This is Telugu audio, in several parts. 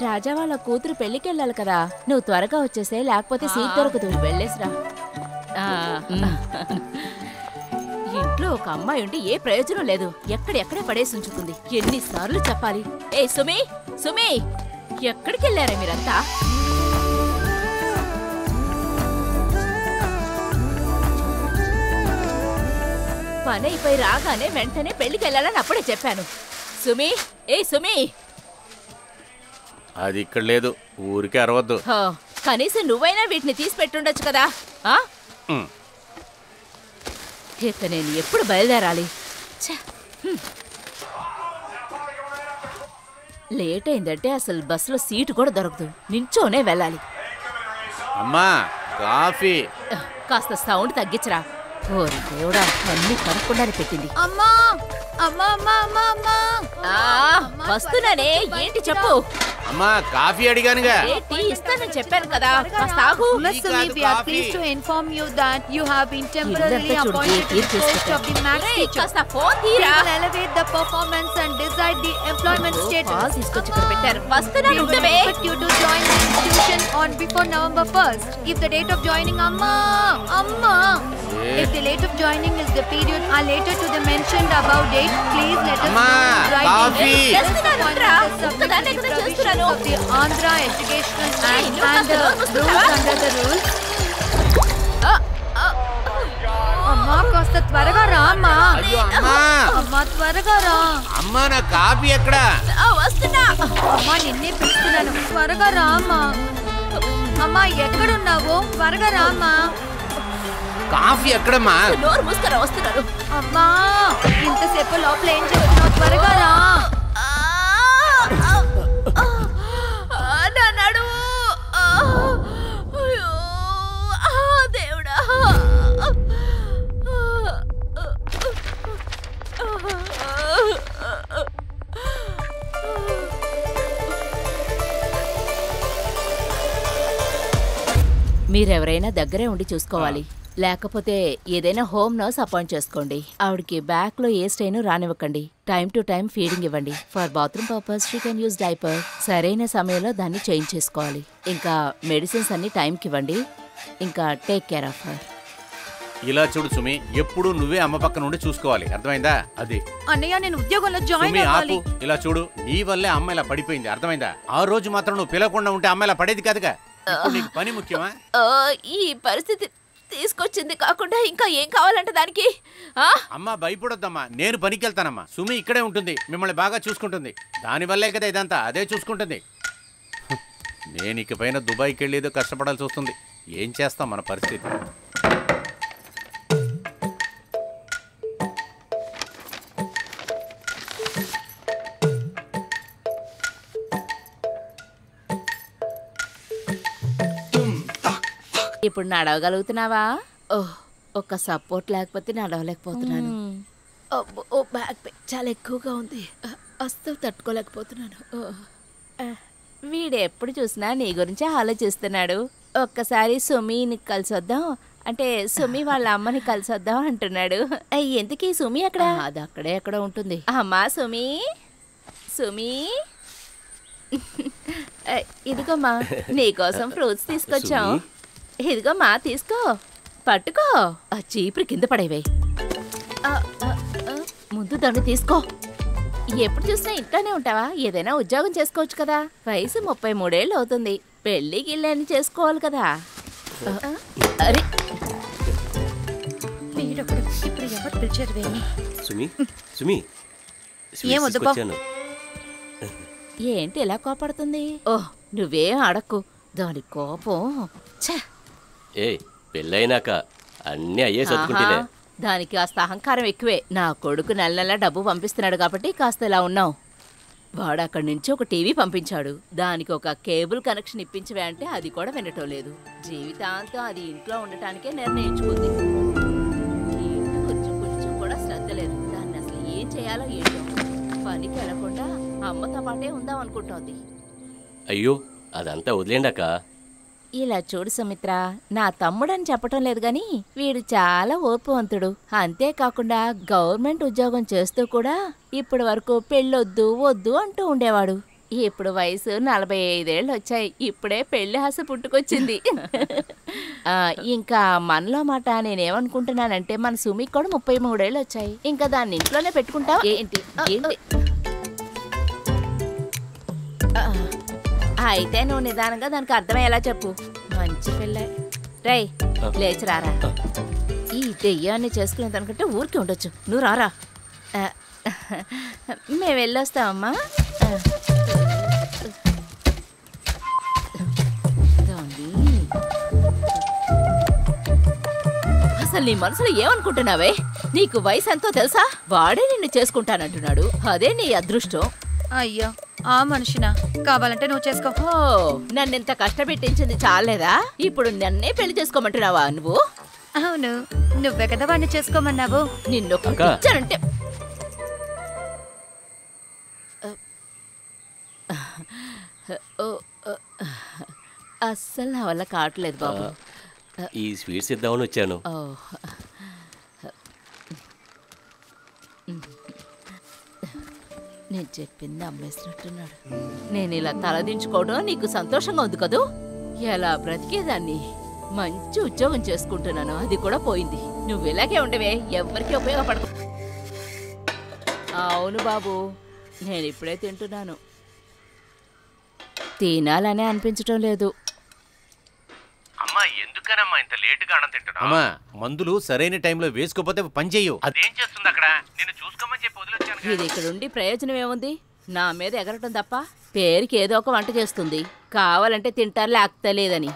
రాజా వాళ్ళ కూతురు పెళ్లికెళ్ళాలి కదా, నువ్వు త్వరగా వచ్చేసే, లేకపోతే సీట్ దొరకదు. వెళ్ళేసిరా. ఇంట్లో ఒక అమ్మాయి ఉంటే ఏ ప్రయోజనం లేదు, ఎక్కడెక్కడే పడేసి ఉంచుకుంది. ఎన్నిసార్లు చెప్పాలి? ఏ సుమి, సుమి, ఎక్కడికి వెళ్ళారా మీరంతా? పని అయిపోయి రాగానే వెంటనే పెళ్లికి వెళ్ళాలని అప్పుడే చెప్పాను. సుమి, ఏ సుమి, అది ఇక్కడ లేదు, ఊరికే అరవద్దు. కనీసం నువ్వైనా వీటిని తీసి పెట్టుండొచ్చు కదా. ఇక నేను ఎప్పుడు బయలుదేరాలి? లేట్ అయిందంటే అసలు బస్సులో సీటు కూడా దొరకదు, నించోనే వెళ్ళాలి. అమ్మా కాఫీ. కాస్త సౌండ్ తగ్గించరా. ఓరి దేవుడా, అన్ని కనుక్కుండానే పెట్టింది. అమ్మా అమ్మా అమ్మా అమ్మా అమ్మా, వస్తున్నానే, ఏంటి చెప్పు. అమ్మా కాఫీ అడిగానుగా. టీ ఇస్తానని చెప్పాను కదా, కాస్త ఆగు. Miss Sumi, we are pleased to inform you that you have been temporarily appointed to the post of the maths teacher. కాస్త ఫోన్ తీరా. We will elevate the performance and decide the employment status. తీసుకొచ్చి ఇక్కడ పెట్టారు. వస్తున్నాను, We will expect you to join the institution on before November 1st. If the date of joining, Amma, if the date of joining is the period are later to the mentioned above date, please let us know. Coffee. Of the Andhra Educational Act and rules under the rules. అమ్మా కాస్త త్వరగా రా అమ్మా. అమ్మా త్వరగా రా. అమ్మా నా కాఫీ ఎక్కడా? వస్తున్నా. అమ్మా నిన్నే పిలుస్తున్నాను, త్వరగా రా అమ్మా. అమ్మా ఎక్కడున్నావు? త్వరగా రా అమ్మా. కాఫీ ఎక్కడమ్మా? నోరు మూసుకురా, వస్తున్నారు. అమ్మా ఇంతసేపు లోపల ఏం చెప్తున్నావు? త్వరగా రా. నా నడుము. దేవుడా. మీరెవరైనా దగ్గరే ఉండి చూసుకోవాలి, లేకపోతే ఏదైనా హోమ్ నర్స్ అపాయింట్ చేసుకోండి. ఆవిడకి బ్యాక్ లో ఏ స్టెయిన్ రానివ్వకండి. టైం టు టైం ఫీడింగ్ ఇవ్వండి. For bathroom purpose she can use diaper. సరైన సమయంలో దాన్ని చేంజ్ చేసుకోవాలి. ఇంకా మెడిసిన్స్ అన్ని టైంకి ఇవ్వండి. ఇంకా టేక్ కేర్ ఆఫ్ హర్. ఇలా చూడు సుమి, ఎప్పుడు నువ్వే అమ్మ పక్క నుండి చూసుకోవాలి, అర్థమైందా? అది అన్నయ్య నేను ఉద్యోగంలో జాయిన్ అవ్వాలి. ఇలా చూడు, నీ వల్లే అమ్మ ఇలా పడిపోయింది, అర్థమైందా? ఆ రోజు మాత్రం నువ్వు పిలవకుండా ఉంటే అమ్మ ఇలా పడేది కాదుగా. నీకు పని ముఖ్యమా? ఈ పరిస్థితి తీసుకొచ్చింది కాకుండా ఇంకా ఏం కావాలంటే దానికి? అమ్మా భయపడొద్దమ్మా, నేను పనికి వెళ్తానమ్మా. సుమి ఇక్కడే ఉంటుంది, మిమ్మల్ని బాగా చూసుకుంటుంది. దానివల్లే కదా ఇదంతా, అదే చూసుకుంటుంది. నేను ఇకపైన దుబాయ్కి వెళ్ళేదో కష్టపడాల్సి వస్తుంది. ఏం చేస్తాం మన పరిస్థితి. ఇప్పుడు నడవగలుగుతున్నావా? ఓహ్, ఒక సపోర్ట్ లేకపోతే నడవలేకపోతున్నాను. ఓ బ్యాక్ పెయిన్ చాలా ఎక్కువగా ఉంది, అస్సలు తట్టుకోలేకపోతున్నాను. వీడెప్పుడు చూసినా నీ గురించి ఆలోచిస్తున్నాడు. ఒక్కసారి సుమిని కలిసొద్దాం అంటే సుమి వాళ్ళ అమ్మని కలిసొద్దాం అంటున్నాడు. ఎందుకు ఈ సుమి అక్కడ? అది అక్కడే ఎక్కడ ఉంటుంది. అమ్మా సుమి, సుమి ఇదిగోమ్మా నీకోసం ఫ్రూట్స్ తీసుకొచ్చాం. ఇదిగోమ్మా తీసుకో, పట్టుకో. ఆ చీపురు కింద పడేవే. ముందు దాన్ని తీసుకో. ఎప్పుడు చూసినా ఇంట్లోనే ఉంటావా? ఏదైనా ఉద్యోగం చేసుకోవచ్చు కదా. వయసు 33 ఏళ్ళు అవుతుంది. పెళ్లి గిళ్ళని చేసుకోవాలి కదా. అరే ఇప్పుడు ఎవరు పిలిచారు? సుమి, సుమి ఏంటి ఇలా కోపడుతుంది? ఓహ్ నువ్వేం అడక్కు, దాని కోపం. ఏ పెళ్ళైనాక అన్నీ అయ్యే చదువుకుంటేనే. దానికి కాస్త అహంకారం ఎక్కువే. నా కొడుకు నెల నెల డబ్బు పంపిస్తున్నాడు కాబట్టి కాస్త ఇలా ఉన్నావు. వాడు అక్కడి నుంచి ఒక టీవీ పంపించాడు, దానికి ఒక కేబుల్ కనెక్షన్ ఇప్పించవే అంటే అది కూడా వినటం లేదు. జీవితాంతం అది ఇంట్లో ఉండటానికే నిర్ణయించుకుంది. ఇంటి కొంచెం కొంచెం కూడా శ్రద్ధ లేదు. దాన్ని అసలు ఏం చేయాలో ఏంటో. పనికి వెళ్లకుండా అమ్మతో పాటే ఉందాం అనుకుంటోంది. అయ్యో అదంతా వదిలేండాక. ఇలా చూడు సుమిత్ర, నా తమ్ముడని చెప్పటం లేదు గాని వీడు చాలా ఓర్పువంతుడు. అంతేకాకుండా గవర్నమెంట్ ఉద్యోగం చేస్తూ కూడా ఇప్పటి వరకు పెళ్ళొద్దు వద్దు అంటూ ఉండేవాడు. ఇప్పుడు వయసు 45 ఏళ్ళు వచ్చాయి. ఇప్పుడే పెళ్లి ఆశ పుట్టుకొచ్చింది. ఇంకా మనలో మాట నేనేమనుకుంటున్నానంటే మన సుమికి కూడా 33 ఏళ్ళు వచ్చాయి. ఇంకా దాన్ని ఇంట్లోనే పెట్టుకుంటావా ఏంటి? అయితే నువ్వు నిదానంగా దానికి అర్థమయ్యేలా చెప్పు. మంచి పిల్ల. రై లేచిరారా. ఈ దెయ్యాన్ని చేసుకునేదానికంటే ఊరికి ఉండొచ్చు. నువ్వు రారా. మేము వెళ్ళొస్తామమ్మా. అసలు నీ మనసులో ఏమనుకుంటున్నావే? నీకు వయసు ఎంతో తెలుసా? వాడే నిన్ను చేసుకుంటానంటున్నాడు. అదే నీ అదృష్టం. అయ్యో ఆ మనిషినా? కావాలంటే నువ్వు చేసుకో. నన్నెంత కష్టపెట్టించింది చాలేదా? ఇప్పుడు నన్నే పెళ్లి చేసుకోమంటున్నావా నువ్వు? అవును, నువ్వే కదా వాడిని చేసుకోమన్నావు. నిన్నొక్కనంటే అస్సలు నా వల్ల కావట్లేదు బాబు. ఈ స్వీట్స్ ఇద్దామని వచ్చాను. నేను చెప్పింది అమ్మేసినట్టున్నాడు. నేను ఇలా తలదించుకోవడం నీకు సంతోషంగా ఉంది కదూ? ఎలా బ్రతికేదాన్ని. మంచి ఉద్యోగం చేసుకుంటున్నాను, అది కూడా పోయింది. నువ్వు ఇలాగే ఉండవే, ఎవరికి ఉపయోగపడదు. అవును బాబు, నేను ఇప్పుడే తింటున్నాను. తినాలనే అనిపించటం లేదు. అమ్మా ఎందుకనమ్మా ఇంత లేటుగా అన్నం తింటున్నావు? అమ్మా మందులు సరైన టైంలో వేసుకోపోతే పని చెయ్యు. అదేం చేస్తుంది అక్కడ? నేను చూసుకోమని చెప్పి వదిలొచ్చాను. ఇది ఇక్కడుండి ప్రయోజనం ఏముంది? నా మీద ఎగరటం తప్ప. పేరుకి ఏదో ఒక వంట చేస్తుంది. కావాలంటే తింటారు, లేకపోలేదని.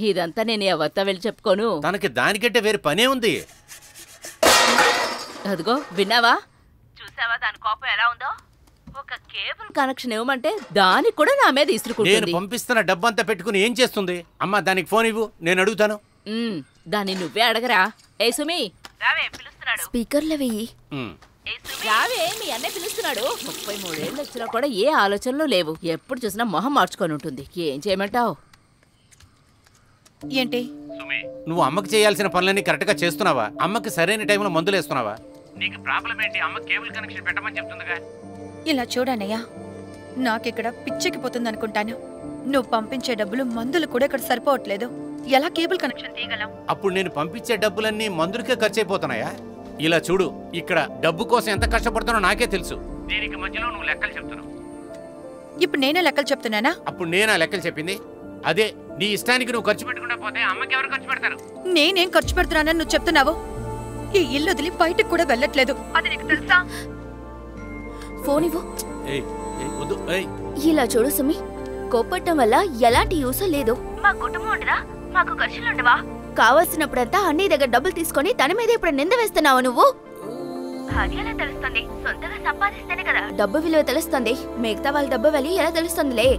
ఇదంతా నేను ఎవరితో వెళ్ళి చెప్పుకోను. తనకి దానికంటే వేరే పనే ఉంది. అదిగో విన్నావా? చూసావా దాని కోపం ఎలా ఉందో? ఒక కేబుల్ కనెక్షన్ ఇవ్వమంటే దానికి కూడా నా మీద ఇసురుకుంటుంది. నేను పంపిస్తున్న డబ్బంతా పెట్టుకుని ఏం చేస్తుంది? అమ్మా దానికి ఫోన్ ఇవ్వు, నేను అడుగుతాను. దాన్ని నువ్వే అడగరా. ఏ సుమి రావే, పిలుస్తున్నాడు. స్పీకర్లో వెయ్యి. రావే, మీ అన్నయ్య పిలుస్తున్నాడు. 33 ఏళ్ళు వచ్చినా కూడా ఏ ఆలోచనలు లేవు. ఎప్పుడు చూసినా మొహం మార్చుకొని ఉంటుంది. ఏం చేయమంటావు? ఏంటి నువ్వు అమ్మకి చేయాల్సిన పనులన్నీ కరెక్ట్ గా చేస్తున్నావా? అమ్మకి సరైన టైంలో మందులు వేస్తున్నావా? నీకు ప్రాబ్లం ఏంటి? అమ్మ కేబుల్ కనెక్షన్ పెట్టమని చెప్తుందిగా. ఇలా చూడన్నయ్యా, నాకిక్కడ పిచ్చెక్కిపోతుంది అనుకుంటాను. నువ్వు పంపించే డబ్బులు మందులు కూడా ఇక్కడ సరిపోవట్లేదు. ఎలా కేబుల్ కనెక్షన్ తీయగలం? అప్పుడు నేను పంపించే డబ్బులన్నీ మందులకే ఖర్చు అయిపోతున్నాయా? ఇలా చూడు, ఇక్కడ డబ్బు కోసం ఎంత కష్టపడుతానో నాకే తెలుసు. దీనికి మధ్యలో నువ్వు లెక్కలు చెప్తున్నావు. ఇప్పుడు నేనే లెక్కలు చెప్తున్నానా? అప్పుడు నేనా లెక్కలు చెప్పింది? అదే నీ ఇష్టానికి నువ్వు ఖర్చు పెట్టకుండా పోతే అమ్మకి ఎవరు ఖర్చు పెడతారు? నేనేం ఖర్చు పెడుతున్నానని నువ్వు చెప్తున్నావు? ఈ ఇల్లు వదిలి బయటకు కూడా వెళ్ళట్లేదు. అది నీకు తెలుసా? ఫోన్ ఇవ్వు. ఇలా చూడు సుమి, కోపట్టం వల్ల ఎలాంటి యూస్ లేదు. మా కుటుంబం ఉండదా? మాకు ఖర్చులుండవా? కావాల్సినప్పుడంతా అన్నయ్య దగ్గర డబ్బులు తీసుకొని తన మీద ఇప్పుడు నింద వేస్తున్నావు నువ్వు. అది ఎలా తెలుస్తుంది? సొంతగా సంపాదిస్తేనే కదా డబ్బు విలువ తెలుస్తుంది. మిగతా వాళ్ళ డబ్బు విలువ ఎలా తెలుస్తుందిలే?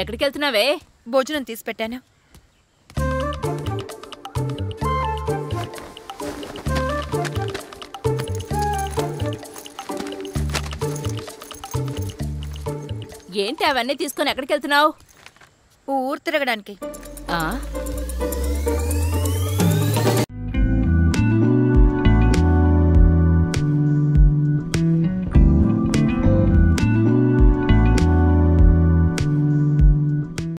ఎక్కడికి వెళ్తున్నావే? భోజనం తీసి పెట్టాను. ఏంటి అవన్నీ తీసుకొని ఎక్కడికి వెళ్తున్నావు? ఊరు తిరగడానికి.